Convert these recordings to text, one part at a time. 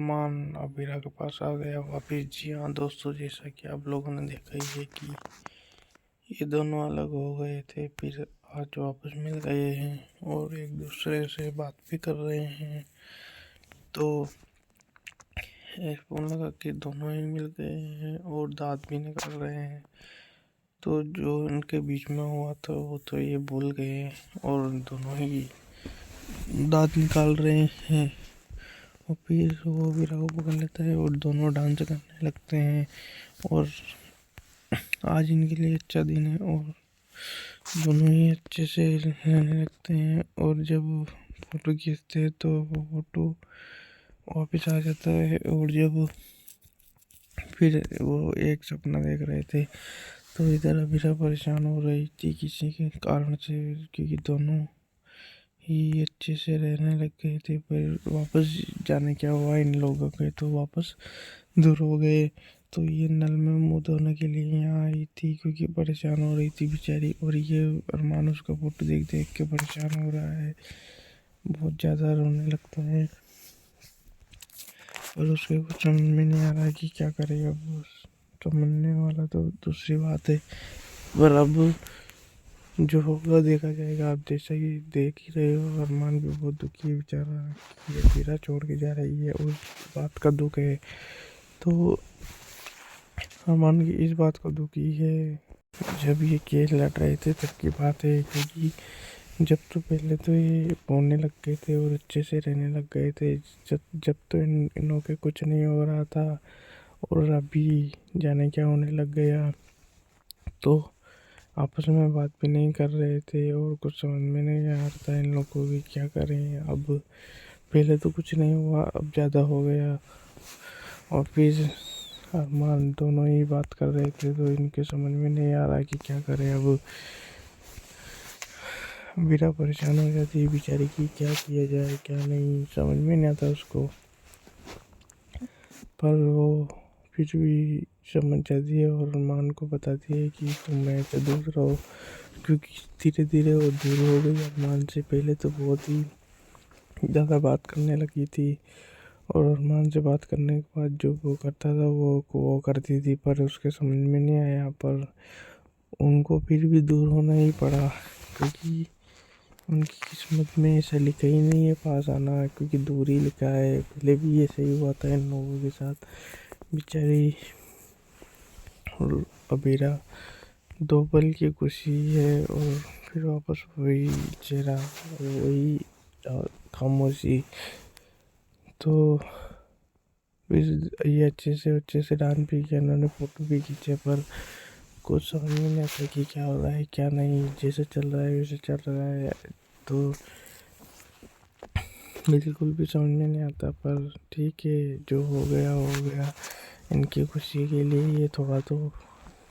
मान अबीरा के पास आ गया वापिस। जी हाँ दोस्तों, जैसा कि आप लोगों ने देखा ही है कि ये दोनों अलग हो गए थे, फिर आज वापस मिल गए हैं और एक दूसरे से बात भी कर रहे हैं। तो एयरफोन लगा के दोनों ही मिल गए हैं और दांत भी निकाल रहे हैं। तो जो इनके बीच में हुआ था वो तो ये भूल गए और दोनों ही दांत निकाल रहे हैं। और फिर वो वीरा को पकड़ लेता है और दोनों डांस करने लगते हैं। और आज इनके लिए अच्छा दिन है और दोनों ही अच्छे से रहने लगते हैं। और जब फोटो खींचते हैं तो वो फोटो वापस आ जाता है। और जब फिर वो एक सपना देख रहे थे तो इधर अबीरा परेशान हो रही थी किसी के कारण से, क्योंकि दोनों ही अच्छे से रहने लग गए थे। पर वापस जाने क्या हुआ इन लोगों के, तो वापस दूर हो गए। तो ये नल में मुँह धोने के लिए यहाँ आई थी क्योंकि परेशान हो रही थी बेचारी। और ये अरमान उसका फोटो देख देख के परेशान हो रहा है, बहुत ज़्यादा रोने लगता है। और उसके कुछ समझ में नहीं आ रहा है कि क्या करे अब। समझने वाला तो दूसरी बात है, पर अब जो होगा देखा जाएगा। आप जैसा कि देख ही रहे हो, अरमान भी बहुत दुखी है बेचारा, ये वीरा छोड़ के जा रही है, उस बात का दुख है। तो अरमान की इस बात का दुखी है। जब ये केस लड़ रहे थे तब की बात है, क्योंकि जब तो पहले तो ये बोलने लग गए थे और अच्छे से रहने लग गए थे। जब तो इनों के कुछ नहीं हो रहा था, और अभी जाने क्या होने लग गया। तो आपस में बात भी नहीं कर रहे थे और कुछ समझ में नहीं आ रहा था इन लोगों को भी क्या करें। अब पहले तो कुछ नहीं हुआ, अब ज़्यादा हो गया। और फिर अरमान दोनों ही बात कर रहे थे तो इनके समझ में नहीं आ रहा कि क्या करें। अब वीरा परेशान हो जाती है बेचारी की, क्या किया जाए क्या नहीं समझ में नहीं आता उसको। पर वो फिर भी समझ जाती है और अरमान को बताती है कि तुम मेरे से दूर रहो, क्योंकि धीरे धीरे वो दूर हो गई अरमान से। पहले तो बहुत ही ज़्यादा बात करने लगी थी, और अरमान से बात करने के बाद जो वो करता था वो करती थी, पर उसके समझ में नहीं आया। पर उनको फिर भी दूर होना ही पड़ा, क्योंकि उनकी किस्मत में ऐसा लिखा ही नहीं है पास आना, क्योंकि दूर ही लिखा है। पहले भी ऐसा ही हुआ था इन लोगों के साथ। बेचारी और अबीरा दो पल की खुशी है और फिर वापस वही चेहरा, वही खामोशी। तो फिर ये अच्छे से डांस भी किया, उन्होंने फोटो भी खींचे, पर कुछ समझ में नहीं आता कि क्या हो रहा है क्या नहीं। जैसे चल रहा है वैसे चल रहा है, तो बिल्कुल भी समझ में नहीं आता। पर ठीक है, जो हो गया। इनकी खुशी के लिए ये थोड़ा तो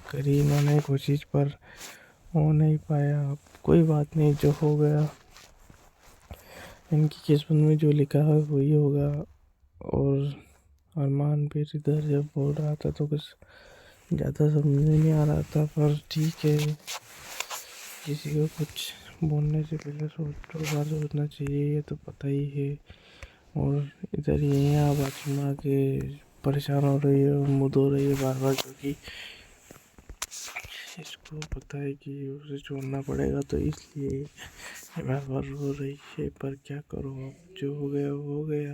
करी इन्होंने कोशिश, पर हो नहीं पाया। अब कोई बात नहीं, जो हो गया इनकी किस्मत में जो लिखा है वही होगा। और अरमान फिर इधर जब बोल रहा था तो कुछ ज़्यादा समझ में नहीं आ रहा था, पर ठीक है, किसी को कुछ बोलने से पहले दो बार सोचना चाहिए, ये तो पता ही है। और इधर ये यहाँ बाजू में आके परेशान हो रही है और मुँह धो रही है बार बार, क्योंकि इसको पता है कि उसे छोड़ना पड़ेगा, तो इसलिए बार बार रो रही है। पर क्या करो, अब जो हो गया वो हो गया।